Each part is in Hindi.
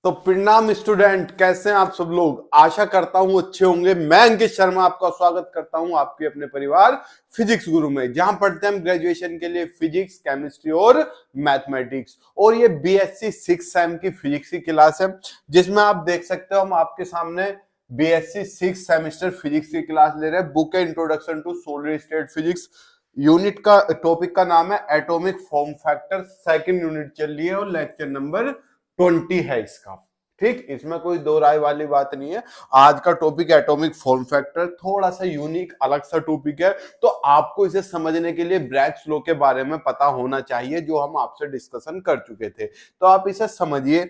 तो प्रणाम स्टूडेंट, कैसे हैं आप सब लोग। आशा करता हूं अच्छे होंगे। मैं अंकित शर्मा आपका स्वागत करता हूं आपके अपने परिवार फिजिक्स गुरु में, जहां पढ़ते हैं हम ग्रेजुएशन के लिए फिजिक्स, केमिस्ट्री और मैथमेटिक्स। और ये बीएससी 6 सेम की फिजिक्स की क्लास है, जिसमें आप देख सकते हो हम आपके सामने बीएससी 6 सेमेस्टर फिजिक्स की क्लास ले रहे हैं। बुक है introduction to solid state physics. Unit का टॉपिक का नाम है atomic form factor. Second unit चल रही है और लेक्चर नंबर 20 है इसका। ठीक, इसमें कोई दो राय वाली बात नहीं है। आज का टॉपिक एटॉमिक फॉर्म फैक्टर थोड़ा सा यूनिक अलग सा टॉपिक है, तो आपको इसे समझने के लिए ब्रैग्स लॉ के बारे में पता होना चाहिए, जो हम आपसे डिस्कशन कर चुके थे। तो आप इसे समझिए।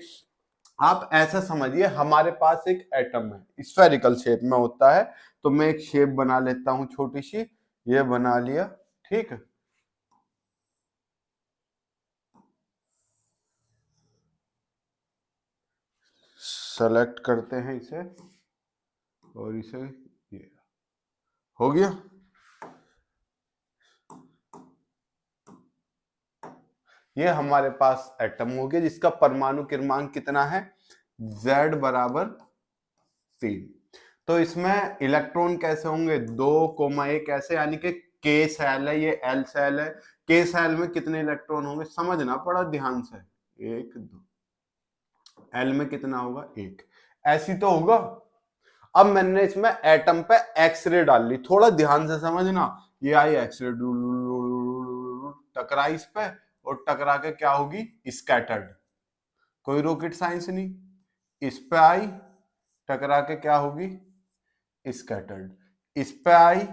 आप ऐसा समझिए, हमारे पास एक एटम है, स्फेरिकल शेप में होता है। तो मैं एक शेप बना लेता हूं छोटी सी, ये बना लिया। ठीक है, सेलेक्ट करते हैं इसे और इसे, ये हो गया। ये हमारे पास एटम हो गया, जिसका परमाणु क्रमांक कितना है, Z बराबर 3। तो इसमें इलेक्ट्रॉन कैसे होंगे, 2,1 ऐसे, यानी कि K सेल है, ये L सेल है। K सेल में कितने इलेक्ट्रॉन होंगे, समझना पड़ा ध्यान से। 1 2, L में कितना होगा, 1। ऐसी तो होगा। अब मैंने इसमें एटम पे एक्सरे डाल ली, थोड़ा ध्यान से समझना। ये आई एक्सरे, टकराई इस पे और टकरा के क्या होगी, स्कैटर्ड। कोई रॉकेट साइंस नहीं। इस पे आई, टकरा के क्या होगी, स्कैटर्ड। इस पे आई,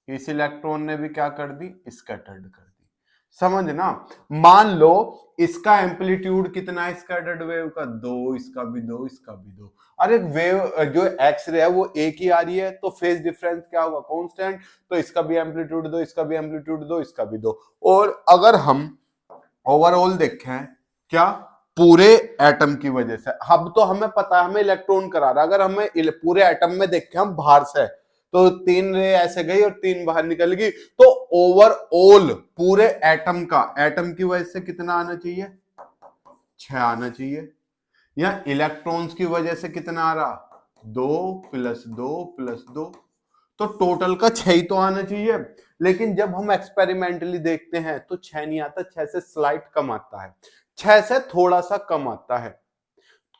इस इलेक्ट्रॉन ने भी क्या कर दी, स्कैटर्ड कर दी। समझना। मान लो इसका एम्पलीट्यूड कितना है स्कैटर्ड वेव का, 2, इसका भी 2, इसका भी 2। अरे वेव जो एक्सरे है वो एक ही आ रही है, तो फेज डिफरेंस क्या होगा, कांस्टेंट। तो इसका भी एम्पलीट्यूड 2, इसका भी एम्पलीट्यूड 2, इसका भी 2। और अगर हम ओवरऑल देखें, क्या, पूरे एटम की वजह से, अब तो हमें पता है हमें इलेक्ट्रॉन करा रहा है। अगर हमें पूरे एटम में देखें हम बाहर से, तो 3 रे ऐसे गई और 3 बाहर निकल गई। तो ओवरऑल पूरे एटम का, एटम की वजह से कितना आना चाहिए, 6 आना चाहिए। या इलेक्ट्रॉन्स की वजह से कितना आ रहा, 2 + 2 + 2। तो टोटल का 6 ही तो आना चाहिए। लेकिन जब हम एक्सपेरिमेंटली देखते हैं तो 6 नहीं आता, 6 से स्लाइट कम आता है, 6 से थोड़ा सा कम आता है।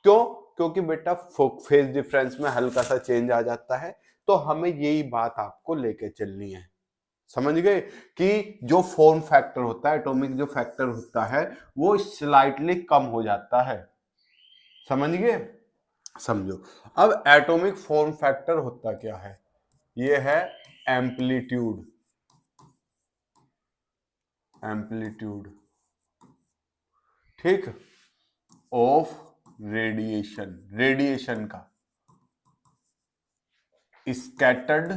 क्यों, क्योंकि बेटा फेज डिफरेंस में हल्का सा चेंज आ जाता है। तो हमें यही बात आपको लेके चलनी है। समझ गए कि जो फॉर्म फैक्टर होता है, एटॉमिक जो फैक्टर होता है, वो स्लाइटली कम हो जाता है। समझ गए, समझो। अब एटॉमिक फॉर्म फैक्टर होता क्या है, ये है एम्पलीट्यूड, एम्पलीट्यूड, ठीक, ऑफ रेडिएशन, रेडिएशन का, scattered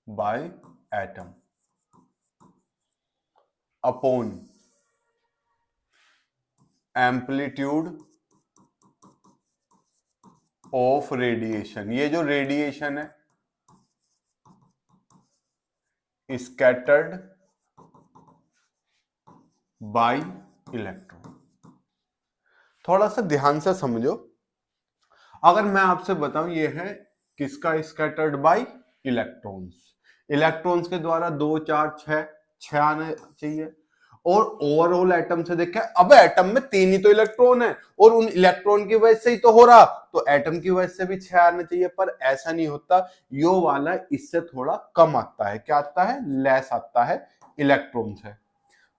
by atom upon amplitude of radiation. ये जो रेडिएशन है, स्कैटर्ड बाय इलेक्ट्रॉन। थोड़ा सा ध्यान से समझो। अगर मैं आपसे बताऊं ये है किसका, स्कैटर्ड बाय इलेक्ट्रॉन्स। इलेक्ट्रॉन्स के द्वारा 2 4 6 आने चाहिए। और ओवरऑल एटम से देखें, अब एटम में 3 ही तो इलेक्ट्रॉन है और उन इलेक्ट्रॉन की वजह से ही तो हो रहा, तो एटम की वजह से भी 6 आना चाहिए। पर ऐसा नहीं होता, यो वाला इससे थोड़ा कम आता है। क्या आता है, लेस आता है इलेक्ट्रॉन से।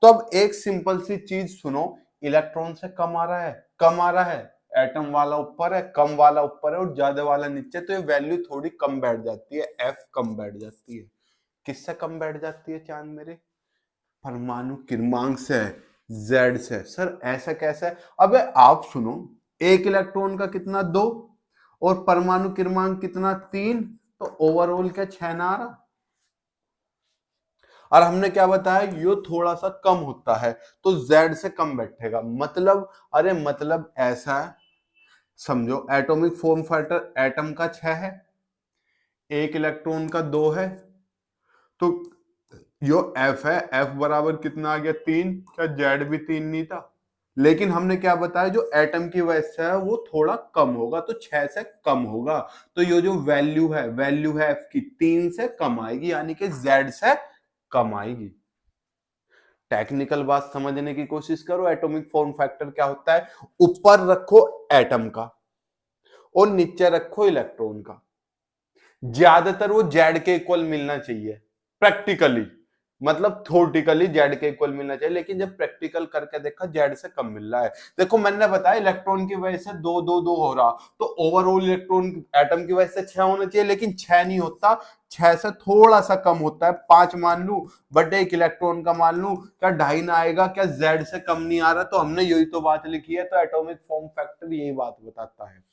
तो अब एक सिंपल सी चीज सुनो, इलेक्ट्रॉन से कम आ रहा है, कम आ रहा है, एटम वाला ऊपर है, कम वाला ऊपर है और ज्यादा वाला नीचे, तो ये वैल्यू थोड़ी कम बैठ जाती है, एफ कम बैठ जाती है। किससे कम बैठ जाती है चांद मेरे, परमाणु क्रमांक से, जेड से। सर ऐसा कैसे है, अबे आप सुनो, एक इलेक्ट्रॉन का कितना, 2, और परमाणु क्रमांक कितना, 3, तो ओवरऑल क्या 6 ना आ रहा। और हमने क्या बताया, ये थोड़ा सा कम होता है तो Z से कम बैठेगा। मतलब, अरे मतलब ऐसा है, समझो एटॉमिक फॉर्म फैक्टर एटम का 6 है, एक इलेक्ट्रॉन का 2 है, तो यो F है, F बराबर कितना आ गया, 3। क्या Z भी 3 नहीं था, लेकिन हमने क्या बताया, जो एटम की वैल्यू है वो थोड़ा कम होगा, तो 6 से कम होगा। तो ये जो वैल्यू है एफ की 3 से कम आएगी, यानी कि जेड से कम आएगी। टेक्निकल बात समझने की कोशिश करो। एटॉमिक फॉर्म फैक्टर क्या होता है, ऊपर रखो एटम का और नीचे रखो इलेक्ट्रॉन का, ज्यादातर वो जेड के इक्वल मिलना चाहिए प्रैक्टिकली, मतलब थ्योरेटिकली जेड के इक्वल मिलना चाहिए, लेकिन जब प्रैक्टिकल करके देखा जेड से कम मिल रहा है। देखो मैंने बताया इलेक्ट्रॉन की वजह से 2 2 2 हो रहा, तो ओवरऑल इलेक्ट्रॉन एटम की वजह से 6 होना चाहिए, लेकिन 6 नहीं होता, 6 से थोड़ा सा कम होता है, 5 मान लू, बट एक इलेक्ट्रॉन का मान लू, क्या 2.5 ना आएगा, क्या जेड से कम नहीं आ रहा? तो हमने यही तो बात लिखी है, तो एटॉमिक फॉर्म फैक्टर यही बात बताता है।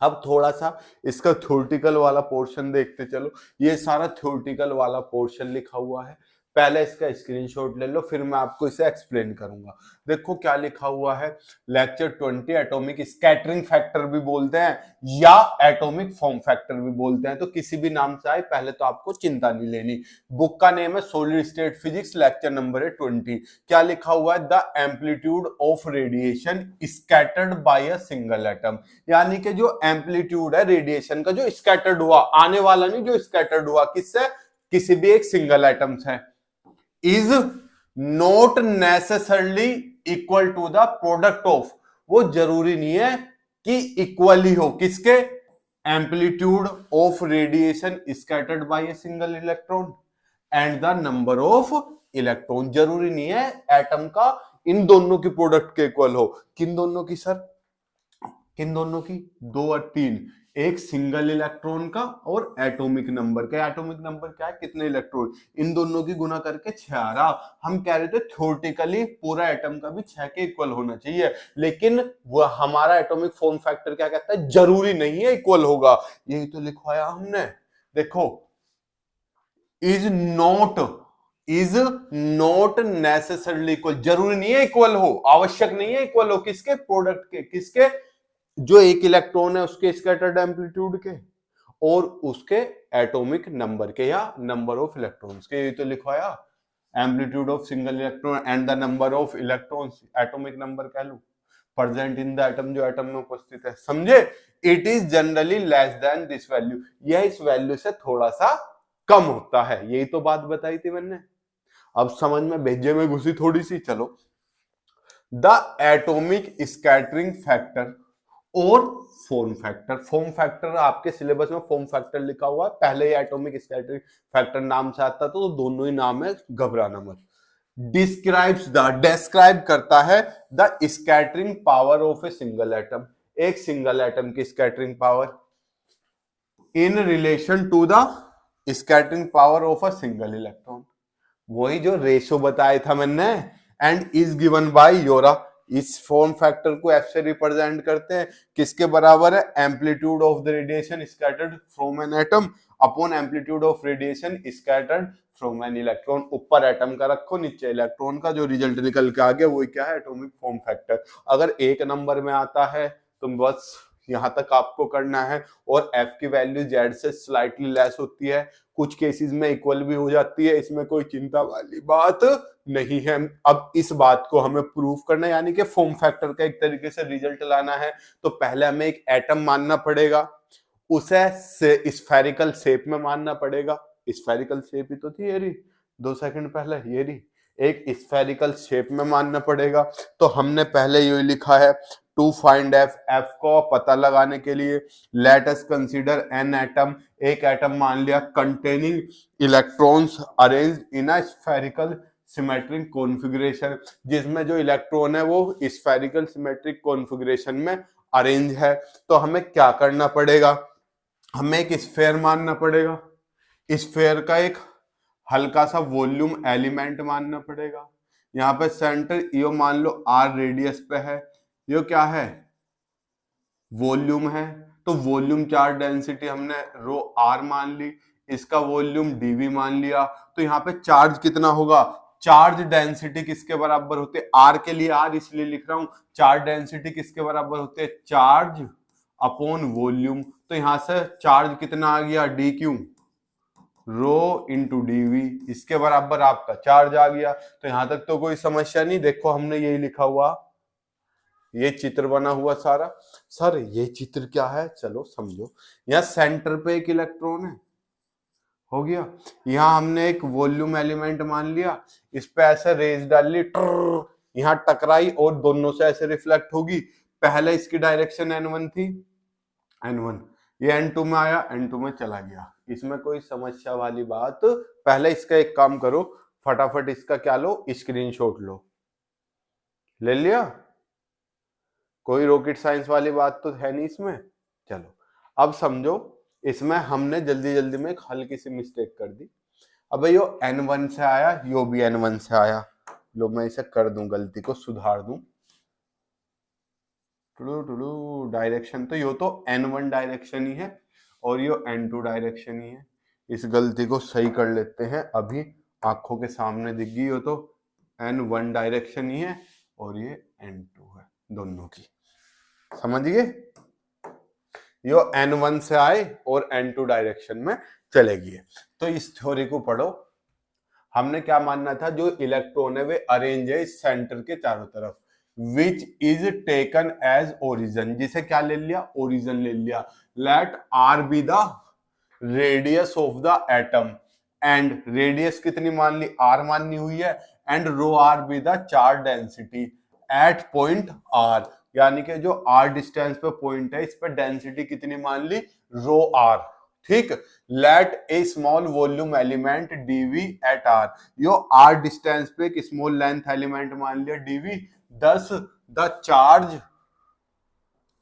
अब थोड़ा सा इसका थ्योरेटिकल वाला पोर्शन देखते चलो। ये सारा थ्योरेटिकल वाला पोर्शन लिखा हुआ है, पहले इसका स्क्रीनशॉट ले लो, फिर मैं आपको इसे एक्सप्लेन करूंगा। देखो क्या लिखा हुआ है, लेक्चर 20 एटॉमिक स्कैटरिंग फैक्टर भी बोलते हैं या एटॉमिक फॉर्म फैक्टर भी बोलते हैं, तो किसी भी नाम से आए पहले तो आपको चिंता नहीं लेनी। बुक का नेम है solid state physics, lecture number है 20। क्या लिखा हुआ है, the amplitude of radiation scattered by a single atom, यानी कि जो एम्पलीट्यूड है रेडिएशन का जो स्कैटर्ड हुआ, आने वाला नहीं, जो स्कैटर्ड हुआ किससे, किसी भी एक सिंगल एटम से, is not necessarily equal to the product of, वो जरूरी नहीं है कि इक्वल ही हो, किसके, amplitude of radiation scattered by a single electron and the number of electron, जरूरी नहीं है एटम का इन दोनों की प्रोडक्ट के इक्वल हो। किन दोनों की सर, किन दोनों की, 2 और 3, एक सिंगल इलेक्ट्रॉन का और एटॉमिक नंबर का, एटॉमिक नंबर क्या है, कितने इलेक्ट्रॉन, इन दोनों की गुना करके 6 आ रहा। हम कह रहे थे थ्योरेटिकली पूरा एटम का भी 6 के इक्वल होना चाहिए, लेकिन वो हमारा एटॉमिक फॉर्म फैक्टर क्या कहता है, जरूरी नहीं है इक्वल होगा, यही तो लिखवाया हमने। देखो, इज नॉट नेसेसरली इक्वल, जरूरी नहीं है इक्वल हो, आवश्यक नहीं है इक्वल हो, किसके, प्रोडक्ट के, किसके, जो एक इलेक्ट्रॉन है उसके स्कैटर्ड एम्पलीट्यूड के और उसके एटॉमिक नंबर के या नंबर ऑफ इलेक्ट्रॉन्स के, ये तो लिखवाया, amplitude of single electron and the number of electrons, atomic number कह लू, प्रेजेंट इन द एटम, जो एटम में उपस्थित है, समझे। It is generally less than this value, यह इस वैल्यू से थोड़ा सा कम होता है, यही तो बात बताई थी मैंने। अब समझ में भेजे में घुसी थोड़ी सी, चलो। द एटॉमिक स्कैटरिंग फैक्टर और फॉर्म फैक्टर, फॉर्म फैक्टर आपके सिलेबस में फॉर्म फैक्टर लिखा हुआ है, पहले ही एटॉमिक स्कैटरिंग फैक्टर नाम से आता तो दोनों ही नाम है, घबराना मत। डिस्क्राइब करता है the scattering power of a single atom, एक सिंगल एटम की scattering power in relation to the scattering power of a single electron, वही जो रेशो बताया था मैंने, एंड इज गिवन बाय योरा। इस फॉर्म फैक्टर को एफ से रिप्रेजेंट करते हैं, किसके बराबर है, amplitude of the radiation scattered from an atom upon amplitude of radiation scattered from an electron. ऊपर एटम का रखो, नीचे इलेक्ट्रॉन का, जो रिजल्ट निकल के आ गया वही क्या है, एटॉमिक फॉर्म फैक्टर। अगर एक नंबर में आता है तो बस यहां तक आपको करना है, और एफ की वैल्यू जेड से स्लाइटली लेस होती है, कुछ केसेस में इक्वल भी हो जाती है, इसमें कोई चिंता वाली बात नहीं है। अब इस बात को हमें प्रूफ करना है, यानी कि फॉर्म फैक्टर का एक तरीके से रिजल्ट लाना है, तो पहले हमें एक एटम मानना पड़ेगा, उसे स्फेरिकल शेप में मानना पड़ेगा, स्फेरिकल शेप ही तो थी ये रही 2 सेकंड पहले, ये रही एक स्फेरिकल शेप में मानना पड़ेगा। तो हमने पहले ये लिखा है टू फाइंड एफ, एफ को पता लगाने के लिए let us consider an atom, एक एटम मान लिया containing electrons arrange in a spherical symmetric configuration, जिसमें जो इलेक्ट्रॉन है वो स्फेरिकल सिमेट्रिक कॉन्फ़िगरेशन में अरेंज है। तो हमें क्या करना पड़ेगा, हमें एक स्फेयर मानना पड़ेगा, स्फेयर का एक हल्का सा वॉल्यूम एलिमेंट मानना पड़ेगा, यहाँ पे सेंटर यो मान लो आर रेडियस पे है, यो क्या है, वॉल्यूम है, तो वॉल्यूम चार्ज डेंसिटी हमने रो आर मान ली, इसका वॉल्यूम डीवी मान लिया, तो यहाँ पे चार्ज कितना होगा, चार्ज डेंसिटी किसके बराबर होते हैं, आर के लिए आर इसलिए लिख रहा हूं, चार्ज डेंसिटी किसके बराबर होते हैं, चार्ज अपॉन वॉल्यूम। तो यहां से चार्ज कितना आ गया, D Q rho into DV, इसके बराबर आपका चार्ज आ गया। तो यहां तक तो कोई समस्या नहीं, देखो हमने यही लिखा हुआ ये चित्र बना हुआ सारा। सर ये चित्र क्या है, चलो समझो। यहाँ सेंटर पे एक इलेक्ट्रॉन है, हो गया। यहाँ हमने एक वॉल्यूम एलिमेंट मान लिया, इस पे ऐसे रेज डाल ली, यहाँ टकराई और दोनों से ऐसे रिफ्लेक्ट होगी। पहले इसकी डायरेक्शन n1 थी, n1, ये n2 में आया, n2 में चला गया। इसमें कोई समस्या वाली बात? पहले इसका एक काम करो, फटाफट इसका क्या लो, स्क्रीनशॉट लो। ले लिया? कोई रॉकेट साइंस वाली बात तो है नहीं इसमें। चलो अब समझो, इसमें हमने जल्दी जल्दी में एक हल्की सी मिस्टेक कर दी। अब यो n1 से आया, यो भी n1 से आया। लो मैं इसे कर दूं, गलती को सुधार दूं। डायरेक्शन तो यो तो n1 डायरेक्शन ही है और यो n2 डायरेक्शन ही है। इस गलती को सही कर लेते हैं, अभी आंखों के सामने दिख गई। यो तो n1 डायरेक्शन ही है और ये n2 है, दोनों की। समझ गए? यो n1 से आए और n2 डायरेक्शन में चले गए। तो इस थ्योरी को पढ़ो। हमने क्या मानना था, जो इलेक्ट्रॉन है वे अरेंज है इस सेंटर के चारों तरफ, which is taken as origin, जिसे क्या ले लिया, ओरिजिन ले लिया। Let r be the radius of the atom, and radius कितनी मान ली, आर माननी हुई है, and rho r be the charge density at point r, यानी कि जो आर डिस्टेंस पे पॉइंट है, इस पे डेंसिटी कितनी मान ली, रो आर। ठीक। Let a small volume element dv at r, यो आर डिस्टेंस पे एक स्मॉल लेंथ एलिमेंट मान लिया dv, thus the charge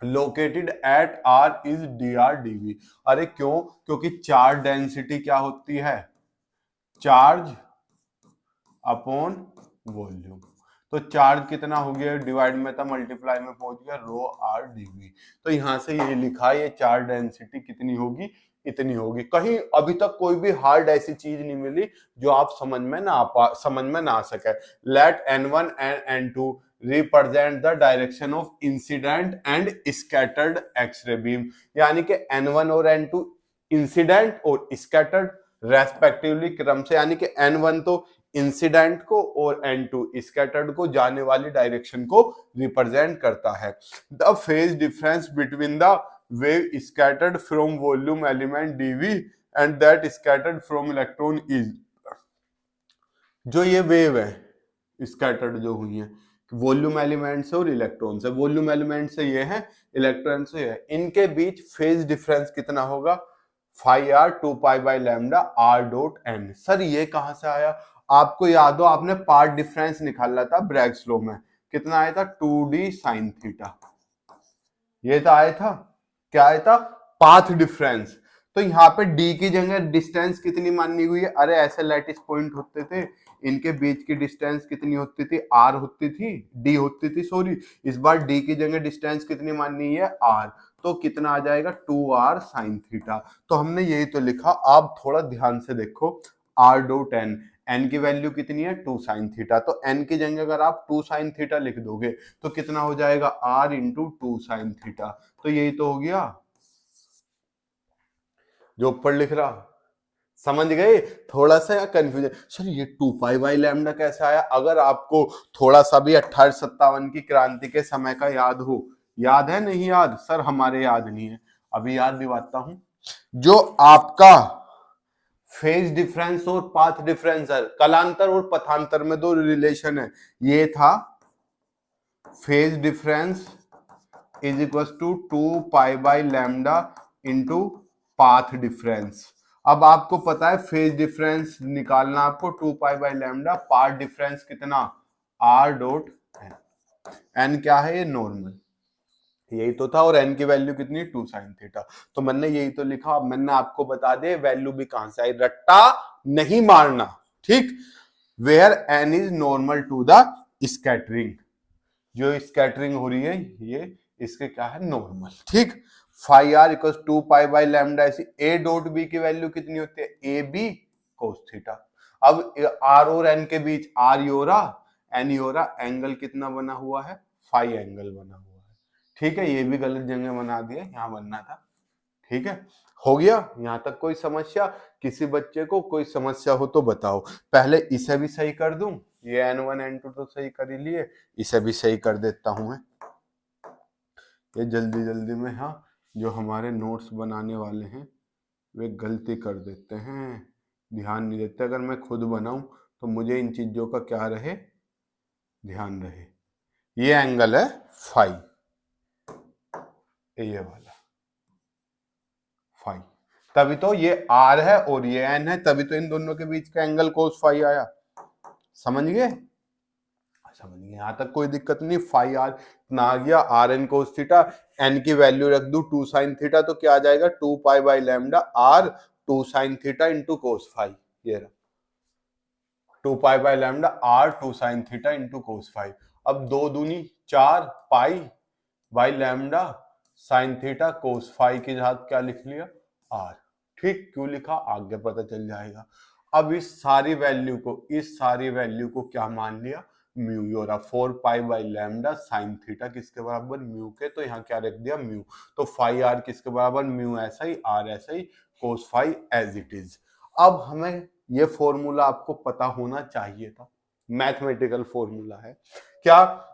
located at r is dr dv। अरे क्यों? क्योंकि चार्ज डेंसिटी क्या होती है, चार्ज अपॉन वॉल्यूम। तो चार्ज कितना हो गया, डिवाइड में था, मल्टीप्लाई में पहुंच गया, रो आर डीवी। तो यहां से ये लिखा है, ये चार्ज डेंसिटी कितनी होगी, इतनी होगी। कहीं अभी तक कोई भी हार्ड ऐसी चीज नहीं मिली जो आप समझ में ना आ सके। Let n1 and n2 represent the direction of incident and scattered X ray beam, यानी कि n1 और n2 इंसिडेंट और स्कैटर्ड रेस्पेक्टिवली क्रम से, यानी कि n1 तो इंसिडेंट को और n2 स्कैटर्ड को जाने वाली डायरेक्शन को रिप्रेजेंट करता है। The phase difference between the wave scattered from volume element dv and that scattered from electron is, जो ये वेव है स्कैटर्ड जो हुई है वॉल्यूम एलिमेंट से और इलेक्ट्रॉन से, वॉल्यूम एलिमेंट से ये है, इलेक्ट्रॉन से है, इनके बीच फेज डिफरेंस कितना होगा, phi r 2 pi by lambda r dot n. Sir ये कहां से आया, आपको याद हो आपने पार्ट डिफरेंस निकाला था ब्रैग्स लॉ में, कितना आया था, 2d साइन थीटा। ये तो आया था, क्या आया था, पाथ डिफरेंस। तो यहाँ पे d की जगह डिस्टेंस कितनी माननी हुई है, अरे ऐसे लैटिस पॉइंट होते थे, इनके बीच की डिस्टेंस कितनी होती थी, r होती थी, d होती थी, सॉरी। इस बार d की जगह डिस्टेंस कितनी माननी है, r। तो कितना आ जाएगा, 2r साइन थीटा। तो हमने यही तो लिखा, आप थोड़ा ध्यान से देखो, r डॉट n, n की वैल्यू कितनी है, 2 साइन थीटा। तो n की जगह अगर आप 2 साइन थीटा लिख दोगे तो कितना हो जाएगा, r इंटू 2 साइन थीटा। तो यही तो हो गया जो ऊपर लिख रहा। समझ गए? थोड़ा सा कंफ्यूजन, सर ये 2 पाई बाई लैम्डा कैसे आया? अगर आपको थोड़ा सा भी 1857 की क्रांति के समय का याद हो, याद है नहीं याद? सर हमारे याद नहीं है, अभी याद दिलाता हूं। जो आपका फेज डिफरेंस और पाथ डिफरेंस है, कलांतर और पथांतर में दो रिलेशन है, ये था phase difference is equal to 2 pi by lambda into path difference. अब आपको पता है फेज डिफरेंस निकालना, आपको 2 pi by lambda, path difference कितना, r डॉट n क्या है, ये नॉर्मल, यही तो था। और n की वैल्यू कितनी, 2 साइन थीटा। तो मैंने यही तो लिखा। अब मैंने आपको बता दे वैल्यू भी कहां से आई, रट्टा नहीं मारना, ठीक। Where n is normal to the scattering, जो स्कैटरिंग हो रही है ये इसके क्या है, नॉर्मल, ठीक। Phi r equal 2 pi by lambda, ऐसी a डॉट b की वैल्यू कितनी होती है, ए बी कोस थीटा। अब r और n के बीच r योरा n योरा, एंगल कितना बना हुआ है, फाई एंगल बना हुआ है, ठीक है। ये भी गलत जगह बना दिया, यहाँ बनना था, ठीक है। हो गया यहां तक? कोई समस्या? किसी बच्चे को कोई समस्या हो तो बताओ। पहले इसे भी सही कर दूं, ये n1 n2 तो सही कर ही लिए, इसे भी सही कर देता हूं मैं। ये जल्दी जल्दी में, हाँ, जो हमारे नोट्स बनाने वाले हैं वे गलती कर देते हैं, ध्यान नहीं देते। अगर मैं खुद बनाऊं तो मुझे इन चीजों का क्या रहे, ध्यान रहे। ये एंगल है फाई, ये वाला फाई, तभी तो ये आर है और ये एन है, तभी तो इन दोनों के बीच का एंगल कोस फाई आया। समझ गए? समझ गए, यहां तक कोई दिक्कत नहीं। फाई आर इतना आ गया, r n cos theta, n की वैल्यू रख दू 2 साइन थीटा, तो क्या आ जाएगा 2 pi by lambda r 2 sine theta into cos phi. ये रहा 2 pi by lambda r 2 sine theta into cos phi. अब 2 दूनी 4 pi by lambda sine theta cos phi के साथ क्या लिख लिया, आर। ठीक, क्यों लिखा आगे पता चल जाएगा। अब इस सारी वैल्यू को क्या मान लिया, म्यू। ये रहा 4 pi by lambda sine theta किसके बराबर, म्यू के, तो यहाँ क्या रख दिया, म्यू। तो फाई आर किसके बराबर, म्यू ऐसा ही, आर ऐसा ही, cos phi as it is. अब हमें ये फॉर्मूला आपको पता होना चाहिए था, मैथमेटिकल फॉर्मूला है क्या,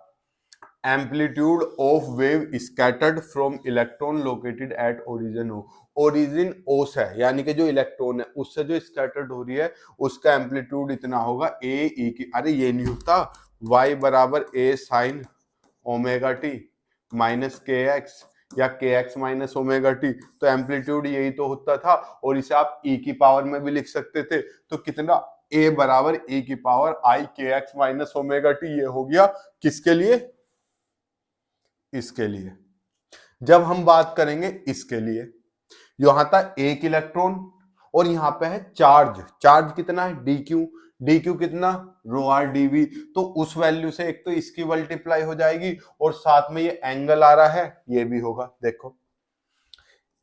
amplitude of wave scattered from electron located at origin O. Origin O से है, यानी कि जो इलेक्ट्रॉन है उससे जो स्कैटर्ड हो रही है उसका एम्पलीट्यूड इतना होगा ए ई की, अरे ये नहीं होता, y बराबर ए साइन ओमेगा टी माइनस के एक्स या के एक्स माइनस ओमेगा टी, तो एम्पलीट्यूड यही तो होता था। और इसे आप e की पावर में भी लिख सकते थे, तो कितना, a बराबर e की पावर आई के एक्स माइनस ओमेगा टी। ये हो गया किसके लिए, इसके लिए। जब हम बात करेंगे इसके लिए, यहां था एक इलेक्ट्रॉन और यहां पे है चार्ज, चार्ज कितना है dq, dq कितना रो आर डीवी, तो उस वैल्यू से एक तो इसकी मल्टीप्लाई हो जाएगी और साथ में ये एंगल आ रहा है ये भी होगा। देखो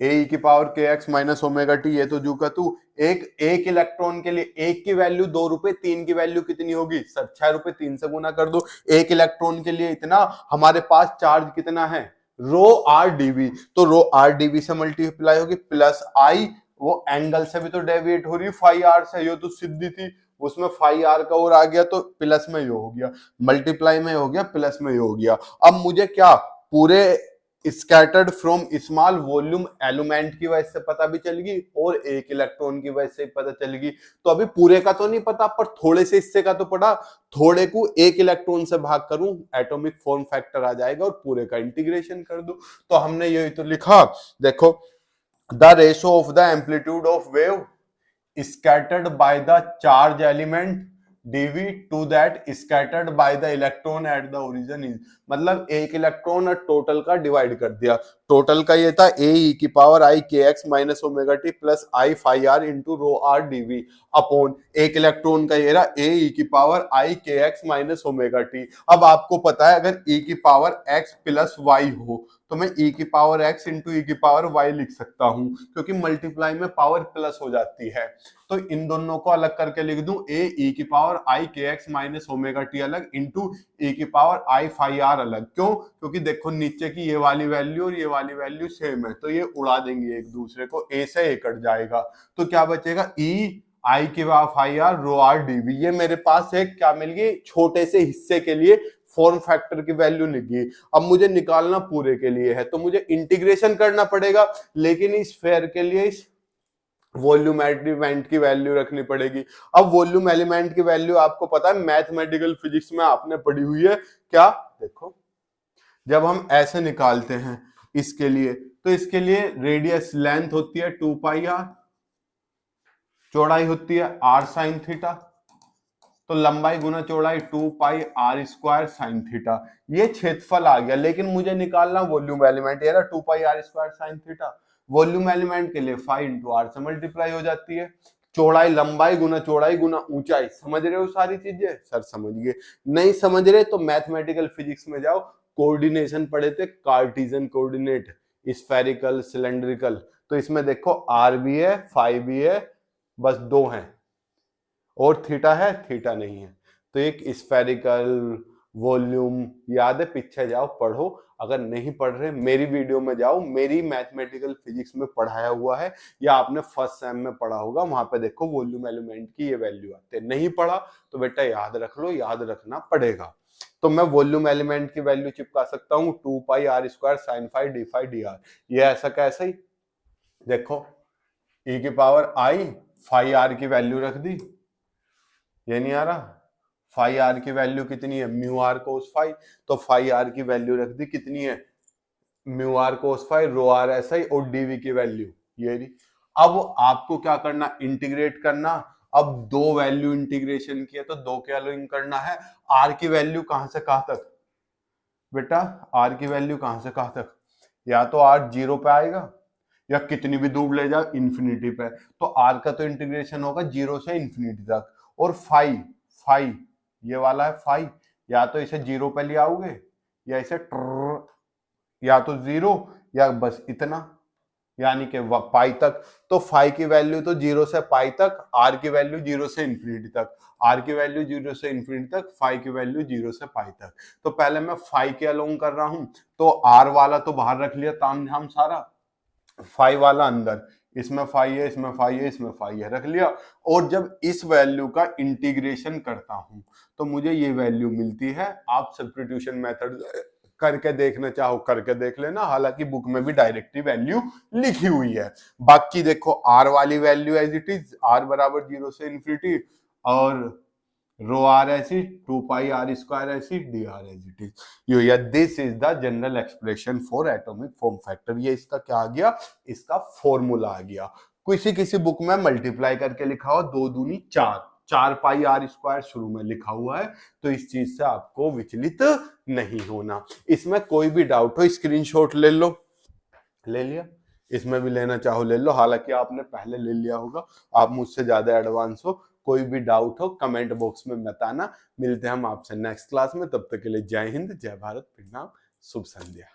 ए की पावर के एक्स माइनस ओमेगा टी, ये तो जू का तू। एक इलेक्ट्रॉन के लिए एक की वैल्यू 2 रुपए, 3 की वैल्यू कितनी होगी सर, 6 रुपए, 3 से गुना कर दो। एक इलेक्ट्रॉन के लिए इतना, हमारे पास चार्ज कितना है रो आर डीवी, तो रो आर डीवी से मल्टीप्लाई होगी प्लस आई, वो एंगल से भी तो डेविएट हो रही है फाई आर से, ये तो सिद्धि थी, उसमें फाई आर का और आ गया तो प्लस में ये हो गया, मल्टीप्लाई में हो गया प्लस में ये हो गया। अब मुझे क्या, पूरे scattered from small volume element की वजह से पता भी चलेगी और एक इलेक्ट्रॉन की वजह से पता चलेगी। तो अभी पूरे का तो नहीं पता, पर थोड़े से हिस्से का तो पता, थोड़े को एक इलेक्ट्रॉन से भाग करूं एटॉमिक फॉर्म फैक्टर आ जाएगा और पूरे का इंटीग्रेशन कर दूं। तो हमने यही तो लिखा, देखो the ratio of the amplitude of wave scattered by the charge element dv to that scattered by the electron at the origin is, मतलब एक इलेक्ट्रॉन और टोटल का डिवाइड कर दिया। टोटल का ये था ए ई की पावर आई के x minus omega t plus i phi r into rho r dv upon एक इलेक्ट्रॉन का ये रहा ए ई की पावर आई के एक्स माइनस ओमेगा टी। अब आपको पता है अगर ई की पावर एक्स प्लस वाई हो तो मैं e की पावर x इंटू ई की पावर y लिख सकता हूं, क्योंकि मल्टीप्लाई में पावर प्लस हो जाती है। तो इन दोनों को अलग करके लिख दूं, a e की पावर i के x माइनस ओमेगा टी अलग इंटू e की पावर i फाई r अलग। क्यों? क्योंकि देखो नीचे की ये वाली वैल्यू और ये वाली वैल्यू सेम है, तो ये उड़ा देंगे एक दूसरे को, a से a कट जाएगा, तो क्या बचेगा e आई की power phi r rho r dv. ये मेरे पास एक क्या मिल गई, छोटे से हिस्से के लिए फॉर्म फैक्टर की वैल्यू निकली। अब मुझे निकालना पूरे के लिए है तो मुझे इंटीग्रेशन करना पड़ेगा, लेकिन इस फेयर के लिए इस वॉल्यूम एलिमेंट की वैल्यू रखनी पड़ेगी। अब वॉल्यूम एलिमेंट की वैल्यू आपको पता है मैथमेटिकल फिजिक्स में आपने पढ़ी हुई है क्या, देखो जब हम ऐसे निकालते हैं इसके लिए, तो इसके लिए रेडियस लेंथ होती है 2 पाई आर, चौड़ाई होती है आर साइन थीटा, तो लंबाई गुना चौड़ाई 2 pi r square sine theta. ये क्षेत्रफल आ गया, लेकिन मुझे निकालना वॉल्यूम एलिमेंट, ये रहा 2 pi r square sine theta. Volume element के लिए फाई इंटू आर से मल्टीप्लाई हो जाती है, चौड़ाई लंबाई गुना ऊंचाई। समझ रहे हो सारी चीजें? सर समझ गए, नहीं समझ रहे तो मैथमेटिकल फिजिक्स में जाओ, कोऑर्डिनेशन पढ़े थे, कार्टेशियन कोऑर्डिनेट, स्फेरिकल, सिलेंड्रिकल, तो इसमें देखो आर भी है फाई भी है, बस 2 हैं और थीटा है, थीटा नहीं है। तो एक स्फेरिकल वॉल्यूम याद है, पीछे जाओ पढ़ो, अगर नहीं पढ़ रहे मेरी वीडियो में जाओ, मेरी मैथमेटिकल फिजिक्स में पढ़ाया हुआ है या आपने फर्स्ट सेम में पढ़ा होगा, वहां पे देखो वॉल्यूम एलिमेंट की ये वैल्यू आते हैं। नहीं पढ़ा तो बेटा याद रख लो, याद रखना पड़ेगा। तो तो मैं वॉल्यूम एलिमेंट की वैल्यू चिपका सकता हूँ 2 pi r square sine phi d phi d r. ये ऐसा कैसे ही देखो e की पावर आई फाई आर की वैल्यू रख दी, ये नहीं आ रहा, फाई आर की वैल्यू कितनी है म्यू आर कोस फाई, तो फाई आर की वैल्यू रख दी कितनी है mu r cos phi rho r s i और डीवी की वैल्यू ये रही। अब आपको क्या करना इंटीग्रेट करना, अब दो वैल्यू इंटीग्रेशन की है तो दो क्या लिंक करना है, आर की वैल्यू कहां से कहां तक बेटा, आर की वैल्यू कहां से कहां तक, या तो आर 0 पे आएगा या कितनी भी दूर ले जाओ इंफिनिटी पे, तो आर का तो इंटीग्रेशन होगा 0 से इंफिनिटी तक। और फाई फाई ये वाला है फाई, या तो इसे 0 पे ले आओगे या इसे या तो 0 या बस इतना यानी कि पाई तक। तो फाई की वैल्यू तो 0 से पाई तक, आर की वैल्यू 0 से इंफिनिटी तक, आर की वैल्यू 0 से इंफिनिटी तक, फाई की वैल्यू 0 से पाई तक। तो पहले मैं फाई के अलोंग कर रहा हूं, तो आर वाला तो बाहर रख लिया तामझाम सारा, फाई वाला अंदर, इसमें फाई है इसमें फाई है इसमें फाई है रख लिया। और जब इस वैल्यू का इंटीग्रेशन करता हूं तो मुझे ये वैल्यू मिलती है। आप सब्स्टिट्यूशन मेथड करके देखना चाहो करके देख लेना, हालांकि बुक में भी डायरेक्टली वैल्यू लिखी हुई है। बाकी देखो आर वाली value as it is, r बराबर 0 से इंफिनिटी और रो आर ऐसी 2 पाई आर स्क्वायर ऐसी d r as it is. Yo this is the general expression for atomic form factor. ये इसका क्या आ गया, इसका फॉर्मूला आ गया। किसी किसी बुक में मल्टीप्लाई करके लिखा हो 2 दूनी 4, 4 पाई आर स्क्वायर शुरू में लिखा हुआ है, तो इस चीज से आपको विचलित नहीं होना। इसमें कोई भी डाउट हो स्क्रीनशॉट ले लो, ले लिया, इसमें भी लेना चाहो ले लो, हालांकि आपने पहले ले लिया होगा, आप मुझसे ज्यादा एडवांस हो। कोई भी डाउट हो कमेंट बॉक्स में बताना। मिलते हैं हम आपसे नेक्स्ट क्लास में, तब तक के लिए जय हिंद, जय भारत, प्रणाम, शुभ संध्या।